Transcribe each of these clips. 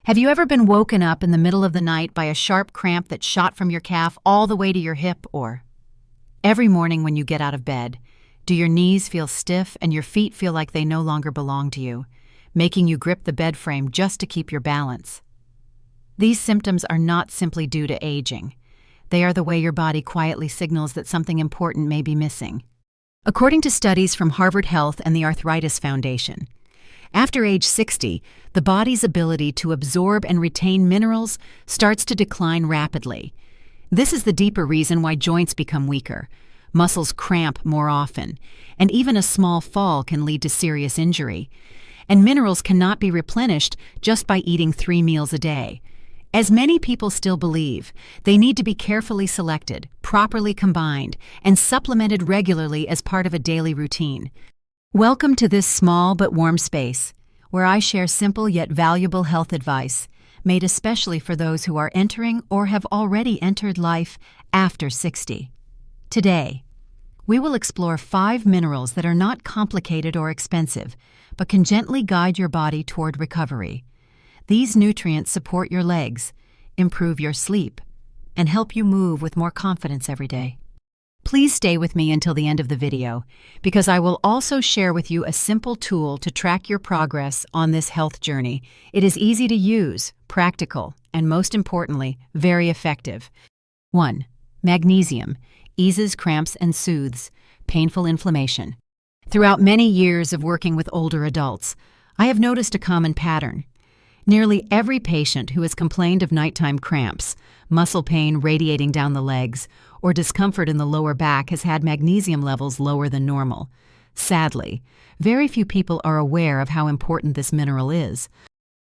Have you ever been woken up in the middle of the night by a sharp cramp that shot from your calf all the way to your hip? Or every morning when you get out of bed, do your knees feel stiff and your feet feel like they no longer belong to you, making you grip the bed frame just to keep your balance? These symptoms are not simply due to aging. They are the way your body quietly signals that something important may be missing. According to studies from Harvard Health and the Arthritis Foundation, after age 60, the body's ability to absorb and retain minerals starts to decline rapidly. This is the deeper reason why joints become weaker, muscles cramp more often, and even a small fall can lead to serious injury. And minerals cannot be replenished just by eating 3 meals a day. As many people still believe, they need to be carefully selected, properly combined, and supplemented regularly as part of a daily routine. Welcome to this small but warm space, where I share simple yet valuable health advice, made especially for those who are entering or have already entered life after 60. Today, we will explore 5 minerals that are not complicated or expensive, but can gently guide your body toward recovery. These nutrients support your legs, improve your sleep, and help you move with more confidence every day. Please stay with me until the end of the video, because I will also share with you a simple tool to track your progress on this health journey. It is easy to use, practical, and most importantly, very effective. 1. Magnesium eases cramps and soothes painful inflammation. Throughout many years of working with older adults, I have noticed a common pattern. Nearly every patient who has complained of nighttime cramps, muscle pain radiating down the legs, or discomfort in the lower back has had magnesium levels lower than normal. Sadly, very few people are aware of how important this mineral is.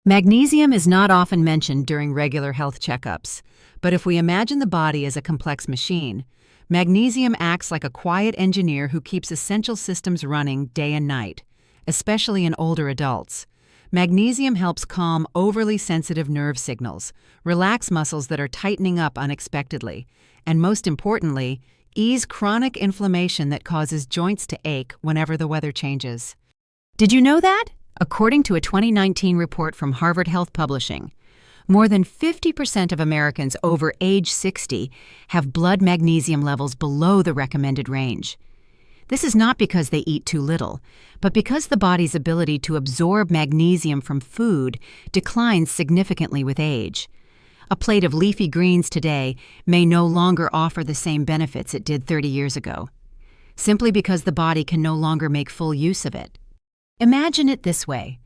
Magnesium is not often mentioned during regular health checkups, but if we imagine the body as a complex machine, magnesium acts like a quiet engineer who keeps essential systems running day and night, especially in older adults. Magnesium helps calm overly sensitive nerve signals, relax muscles that are tightening up unexpectedly, and most importantly, ease chronic inflammation that causes joints to ache whenever the weather changes. Did you know that? According to a 2019 report from Harvard Health Publishing, more than 50% of Americans over age 60 have blood magnesium levels below the recommended range. This is not because they eat too little, but because the body's ability to absorb magnesium from food declines significantly with age. A plate of leafy greens today may no longer offer the same benefits it did 30 years ago, simply because the body can no longer make full use of it. Imagine it this way.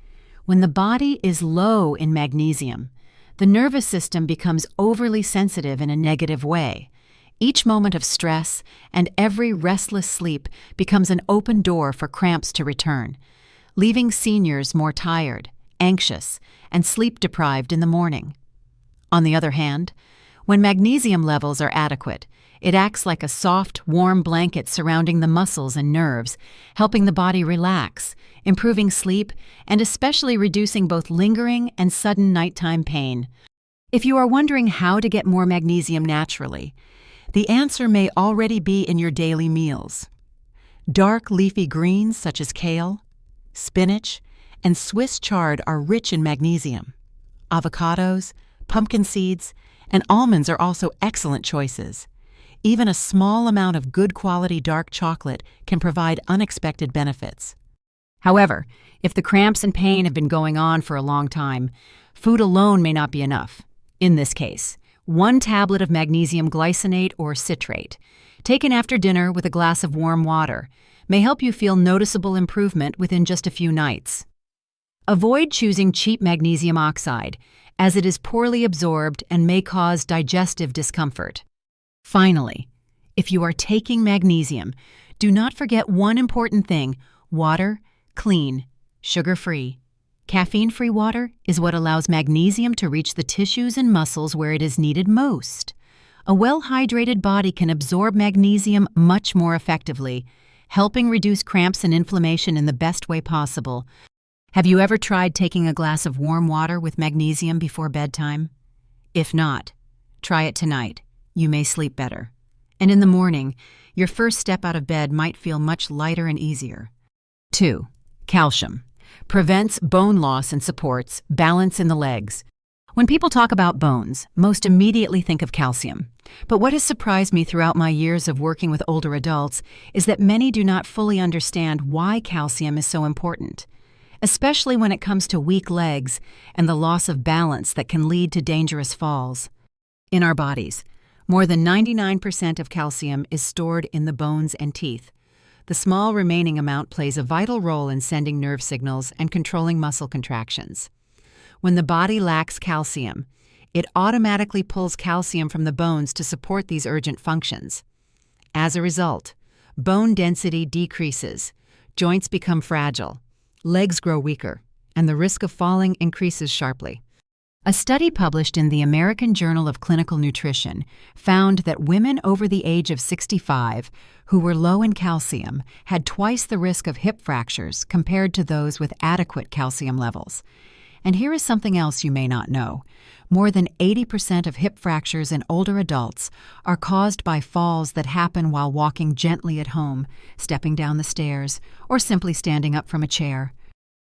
When the body is low in magnesium, the nervous system becomes overly sensitive in a negative way. Each moment of stress and every restless sleep becomes an open door for cramps to return, leaving seniors more tired, anxious, and sleep-deprived in the morning. On the other hand, when magnesium levels are adequate, it acts like a soft, warm blanket surrounding the muscles and nerves, helping the body relax, improving sleep, and especially reducing both lingering and sudden nighttime pain. If you are wondering how to get more magnesium naturally, the answer may already be in your daily meals. Dark leafy greens such as kale, spinach, and Swiss chard are rich in magnesium. Avocados, pumpkin seeds, and almonds are also excellent choices. Even a small amount of good quality dark chocolate can provide unexpected benefits. However, if the cramps and pain have been going on for a long time, food alone may not be enough. In this case, 1 tablet of magnesium glycinate or citrate, taken after dinner with a glass of warm water, may help you feel noticeable improvement within just a few nights. Avoid choosing cheap magnesium oxide, as it is poorly absorbed and may cause digestive discomfort. Finally, if you are taking magnesium, do not forget one important thing: water, clean, sugar-free. Caffeine-free water is what allows magnesium to reach the tissues and muscles where it is needed most. A well-hydrated body can absorb magnesium much more effectively, helping reduce cramps and inflammation in the best way possible. Have you ever tried taking a glass of warm water with magnesium before bedtime? If not, try it tonight. You may sleep better. And in the morning, your first step out of bed might feel much lighter and easier. 2. Calcium. Prevents bone loss and supports balance in the legs. When people talk about bones, most immediately think of calcium. But what has surprised me throughout my years of working with older adults is that many do not fully understand why calcium is so important, especially when it comes to weak legs and the loss of balance that can lead to dangerous falls. In our bodies, more than 99% of calcium is stored in the bones and teeth. The small remaining amount plays a vital role in sending nerve signals and controlling muscle contractions. When the body lacks calcium, it automatically pulls calcium from the bones to support these urgent functions. As a result, bone density decreases, joints become fragile, legs grow weaker, and the risk of falling increases sharply. A study published in the American Journal of Clinical Nutrition found that women over the age of 65 who were low in calcium had twice the risk of hip fractures compared to those with adequate calcium levels. And here is something else you may not know. More than 80% of hip fractures in older adults are caused by falls that happen while walking gently at home, stepping down the stairs, or simply standing up from a chair.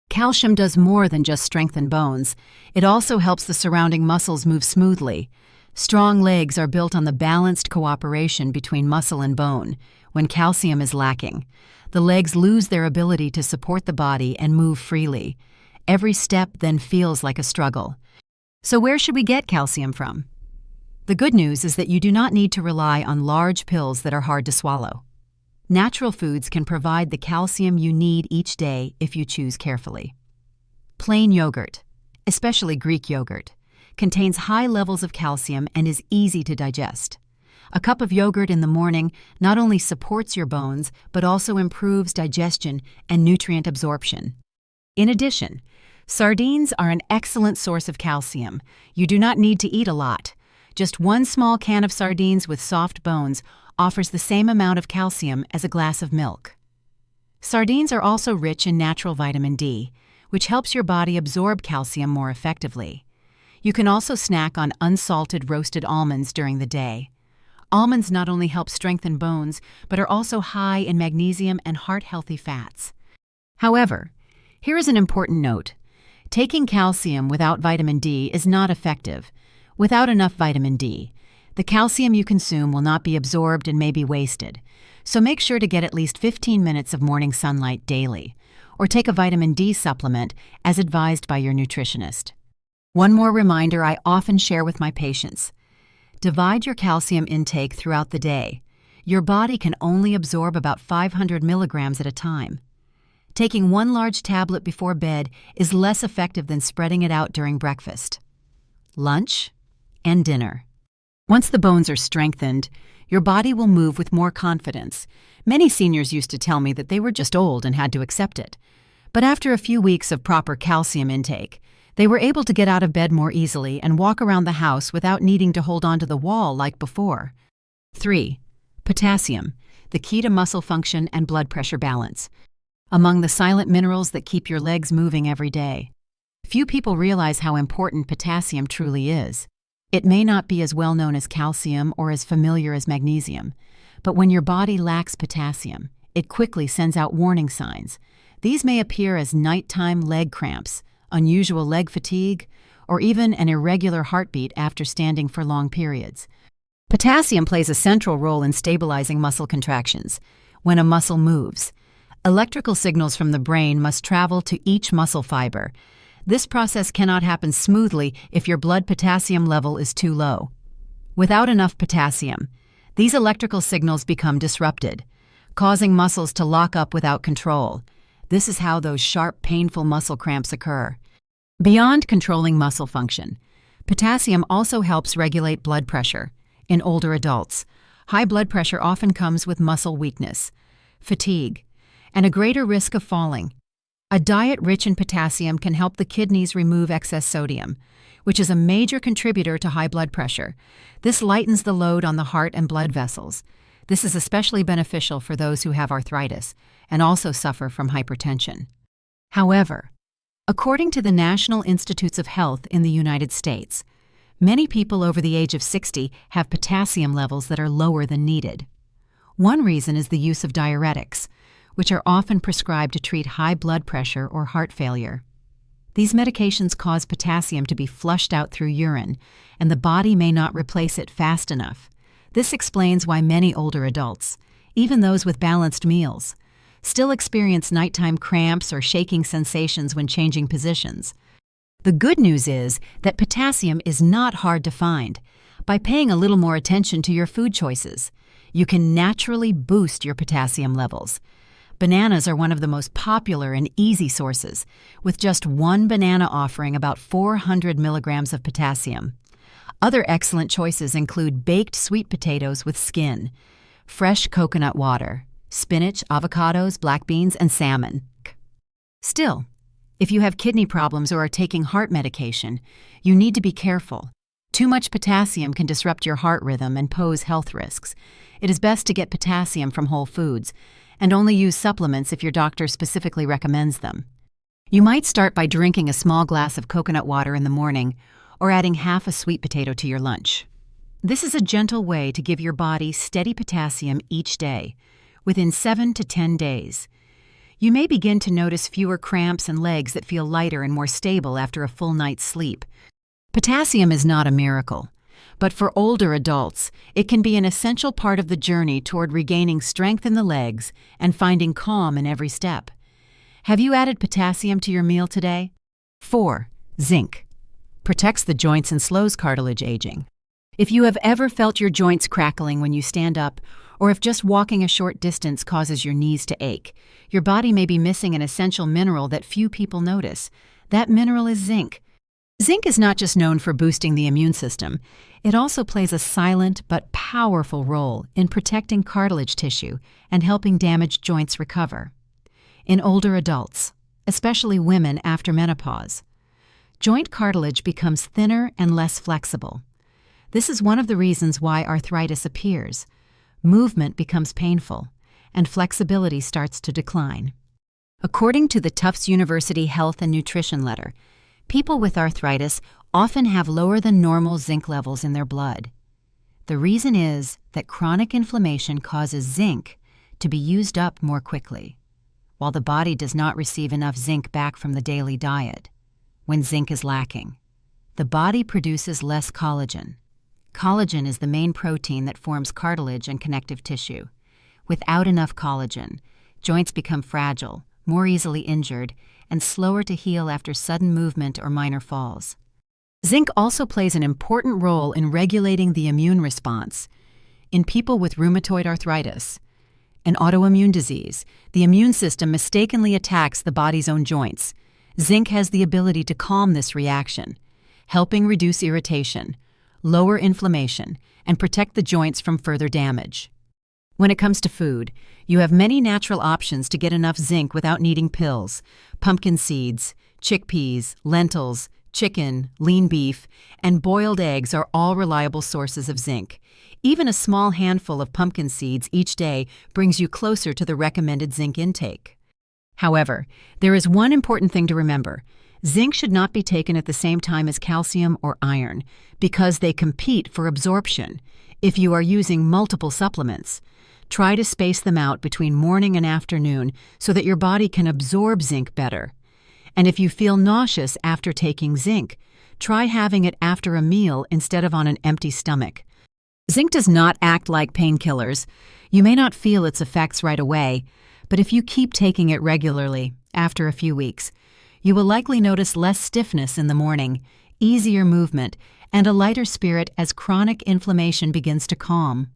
Calcium does more than just strengthen bones. It also helps the surrounding muscles move smoothly. Strong legs are built on the balanced cooperation between muscle and bone. When calcium is lacking, the legs lose their ability to support the body and move freely. Every step then feels like a struggle. So where should we get calcium from? The good news is that you do not need to rely on large pills that are hard to swallow. Natural foods can provide the calcium you need each day if you choose carefully. Plain yogurt, especially Greek yogurt, contains high levels of calcium and is easy to digest. A cup of yogurt in the morning not only supports your bones, but also improves digestion and nutrient absorption. In addition, sardines are an excellent source of calcium. You do not need to eat a lot. Just one small can of sardines with soft bones offers the same amount of calcium as a glass of milk. Sardines are also rich in natural vitamin D, which helps your body absorb calcium more effectively. You can also snack on unsalted roasted almonds during the day. Almonds not only help strengthen bones, but are also high in magnesium and heart-healthy fats. However, here is an important note. Taking calcium without vitamin D is not effective. Without enough vitamin D, the calcium you consume will not be absorbed and may be wasted. So make sure to get at least 15 minutes of morning sunlight daily, or take a vitamin D supplement as advised by your nutritionist. One more reminder I often share with my patients. Divide your calcium intake throughout the day. Your body can only absorb about 500 milligrams at a time. Taking one large tablet before bed is less effective than spreading it out during breakfast, lunch, and dinner. Once the bones are strengthened, your body will move with more confidence. Many seniors used to tell me that they were just old and had to accept it. But after a few weeks of proper calcium intake, they were able to get out of bed more easily and walk around the house without needing to hold onto the wall like before. 3. Potassium, the key to muscle function and blood pressure balance. Among the silent minerals that keep your legs moving every day. Few people realize how important potassium truly is. It may not be as well known as calcium or as familiar as magnesium, but when your body lacks potassium, it quickly sends out warning signs. These may appear as nighttime leg cramps, unusual leg fatigue, or even an irregular heartbeat after standing for long periods. Potassium plays a central role in stabilizing muscle contractions. When a muscle moves, electrical signals from the brain must travel to each muscle fiber. This process cannot happen smoothly if your blood potassium level is too low. Without enough potassium, these electrical signals become disrupted, causing muscles to lock up without control. This is how those sharp, painful muscle cramps occur. Beyond controlling muscle function, potassium also helps regulate blood pressure. In older adults, high blood pressure often comes with muscle weakness, fatigue, and a greater risk of falling. A diet rich in potassium can help the kidneys remove excess sodium, which is a major contributor to high blood pressure. This lightens the load on the heart and blood vessels. This is especially beneficial for those who have arthritis and also suffer from hypertension. However, according to the National Institutes of Health in the United States, many people over the age of 60 have potassium levels that are lower than needed. One reason is the use of diuretics, which are often prescribed to treat high blood pressure or heart failure. These medications cause potassium to be flushed out through urine, and the body may not replace it fast enough. This explains why many older adults, even those with balanced meals, still experience nighttime cramps or shaking sensations when changing positions. The good news is that potassium is not hard to find. By paying a little more attention to your food choices, you can naturally boost your potassium levels. Bananas are one of the most popular and easy sources, with just one banana offering about 400 milligrams of potassium. Other excellent choices include baked sweet potatoes with skin, fresh coconut water, spinach, avocados, black beans, and salmon. Still, if you have kidney problems or are taking heart medication, you need to be careful. Too much potassium can disrupt your heart rhythm and pose health risks. It is best to get potassium from whole foods, and only use supplements if your doctor specifically recommends them. You might start by drinking a small glass of coconut water in the morning or adding half a sweet potato to your lunch. This is a gentle way to give your body steady potassium each day, within 7 to 10 days. You may begin to notice fewer cramps and legs that feel lighter and more stable after a full night's sleep. Potassium is not a miracle, but for older adults, it can be an essential part of the journey toward regaining strength in the legs and finding calm in every step. Have you added potassium to your meal today? 4. Zinc. Protects the joints and slows cartilage aging. If you have ever felt your joints crackling when you stand up, or if just walking a short distance causes your knees to ache, your body may be missing an essential mineral that few people notice. That mineral is zinc. Zinc is not just known for boosting the immune system, it also plays a silent but powerful role in protecting cartilage tissue and helping damaged joints recover. In older adults, especially women after menopause, joint cartilage becomes thinner and less flexible. This is one of the reasons why arthritis appears. Movement becomes painful, and flexibility starts to decline. According to the Tufts University Health and Nutrition Letter, people with arthritis often have lower than normal zinc levels in their blood. The reason is that chronic inflammation causes zinc to be used up more quickly, while the body does not receive enough zinc back from the daily diet. When zinc is lacking, the body produces less collagen. Collagen is the main protein that forms cartilage and connective tissue. Without enough collagen, joints become fragile, more easily injured, and slower to heal after sudden movement or minor falls. Zinc also plays an important role in regulating the immune response. In people with rheumatoid arthritis, an autoimmune disease, the immune system mistakenly attacks the body's own joints. Zinc has the ability to calm this reaction, helping reduce irritation, lower inflammation, and protect the joints from further damage. When it comes to food, you have many natural options to get enough zinc without needing pills. Pumpkin seeds, chickpeas, lentils, chicken, lean beef, and boiled eggs are all reliable sources of zinc. Even a small handful of pumpkin seeds each day brings you closer to the recommended zinc intake. However, there is one important thing to remember. Zinc should not be taken at the same time as calcium or iron because they compete for absorption. If you are using multiple supplements, try to space them out between morning and afternoon so that your body can absorb zinc better. And if you feel nauseous after taking zinc, try having it after a meal instead of on an empty stomach. Zinc does not act like painkillers. You may not feel its effects right away, but if you keep taking it regularly, after a few weeks, you will likely notice less stiffness in the morning, easier movement, and a lighter spirit as chronic inflammation begins to calm.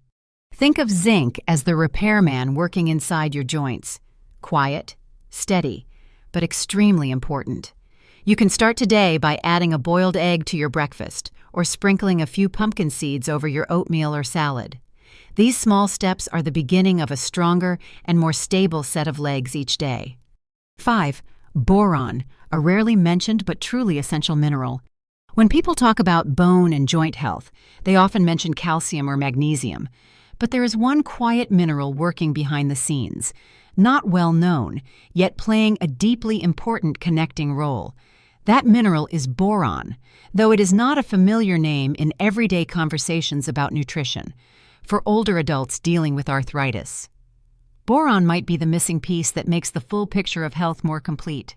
Think of zinc as the repairman working inside your joints. Quiet, steady, but extremely important. You can start today by adding a boiled egg to your breakfast or sprinkling a few pumpkin seeds over your oatmeal or salad. These small steps are the beginning of a stronger and more stable set of legs each day. 5. Boron, a rarely mentioned but truly essential mineral. When people talk about bone and joint health, they often mention calcium or magnesium. But there is one quiet mineral working behind the scenes, not well known, yet playing a deeply important connecting role. That mineral is boron, though it is not a familiar name in everyday conversations about nutrition, for older adults dealing with arthritis. Boron might be the missing piece that makes the full picture of health more complete.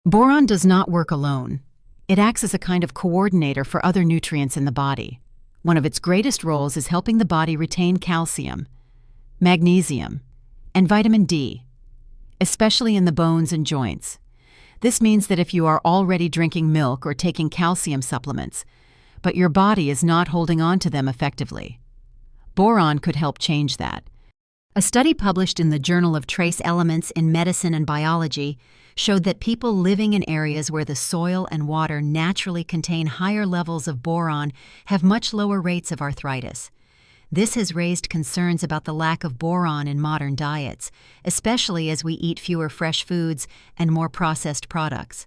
Boron does not work alone. It acts as a kind of coordinator for other nutrients in the body. One of its greatest roles is helping the body retain calcium, magnesium, and vitamin D, especially in the bones and joints. This means that if you are already drinking milk or taking calcium supplements, but your body is not holding on to them effectively, boron could help change that. A study published in the Journal of Trace Elements in Medicine and Biology showed that people living in areas where the soil and water naturally contain higher levels of boron have much lower rates of arthritis. This has raised concerns about the lack of boron in modern diets, especially as we eat fewer fresh foods and more processed products.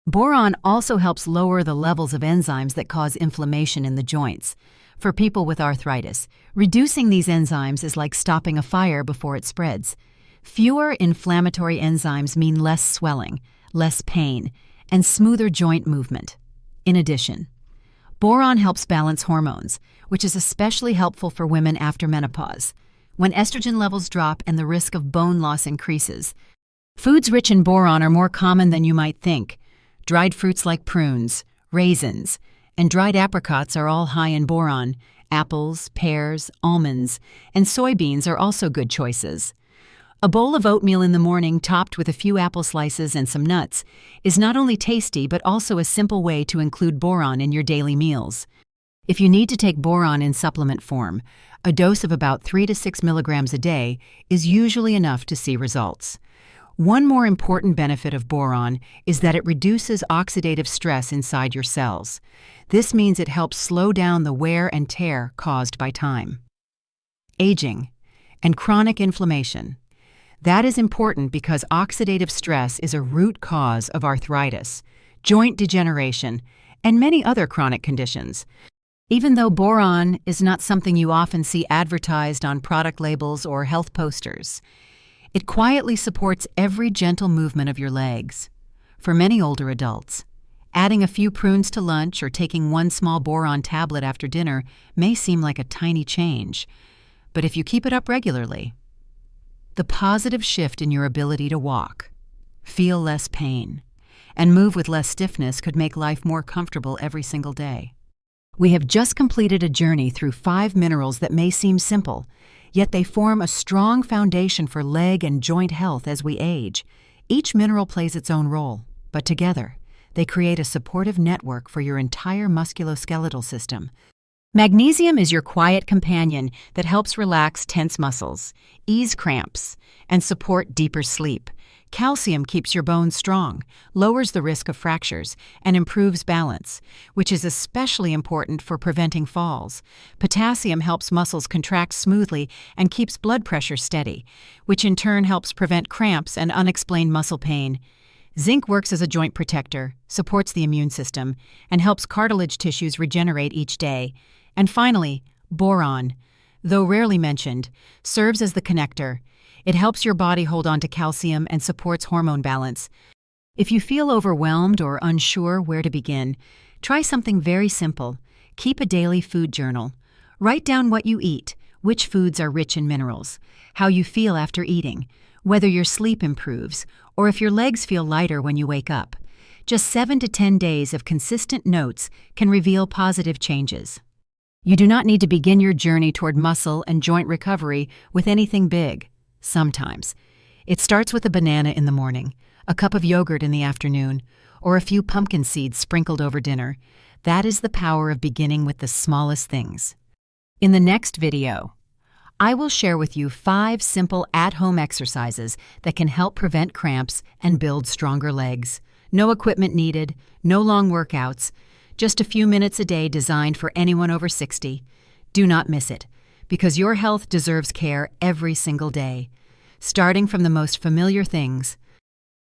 Boron also helps lower the levels of enzymes that cause inflammation in the joints. For people with arthritis, reducing these enzymes is like stopping a fire before it spreads. Fewer inflammatory enzymes mean less swelling, less pain, and smoother joint movement. In addition, boron helps balance hormones, which is especially helpful for women after menopause, when estrogen levels drop and the risk of bone loss increases. Foods rich in boron are more common than you might think. Dried fruits like prunes, raisins, and dried apricots are all high in boron. Apples, pears, almonds, and soybeans are also good choices. A bowl of oatmeal in the morning topped with a few apple slices and some nuts is not only tasty but also a simple way to include boron in your daily meals. If you need to take boron in supplement form, a dose of about 3 to 6 milligrams a day is usually enough to see results. One more important benefit of boron is that it reduces oxidative stress inside your cells. This means it helps slow down the wear and tear caused by time, aging, and chronic inflammation. That is important because oxidative stress is a root cause of arthritis, joint degeneration, and many other chronic conditions. Even though boron is not something you often see advertised on product labels or health posters, it quietly supports every gentle movement of your legs. For many older adults, adding a few prunes to lunch or taking one small boron tablet after dinner may seem like a tiny change, but if you keep it up regularly, the positive shift in your ability to walk, feel less pain, and move with less stiffness could make life more comfortable every single day. We have just completed a journey through 5 minerals that may seem simple, yet they form a strong foundation for leg and joint health as we age. Each mineral plays its own role, but together, they create a supportive network for your entire musculoskeletal system. Magnesium is your quiet companion that helps relax tense muscles, ease cramps, and support deeper sleep. Calcium keeps your bones strong, lowers the risk of fractures, and improves balance, which is especially important for preventing falls. Potassium helps muscles contract smoothly and keeps blood pressure steady, which in turn helps prevent cramps and unexplained muscle pain. Zinc works as a joint protector, supports the immune system, and helps cartilage tissues regenerate each day. And finally, boron, though rarely mentioned, serves as the connector. It helps your body hold on to calcium and supports hormone balance. If you feel overwhelmed or unsure where to begin, try something very simple. Keep a daily food journal. Write down what you eat, which foods are rich in minerals, how you feel after eating, whether your sleep improves, or if your legs feel lighter when you wake up. Just 7 to 10 days of consistent notes can reveal positive changes. You do not need to begin your journey toward muscle and joint recovery with anything big. Sometimes, it starts with a banana in the morning, a cup of yogurt in the afternoon, or a few pumpkin seeds sprinkled over dinner. That is the power of beginning with the smallest things. In the next video, I will share with you 5 simple at-home exercises that can help prevent cramps and build stronger legs. No equipment needed, no long workouts, just a few minutes a day designed for anyone over 60. Do not miss it, because your health deserves care every single day. Starting from the most familiar things,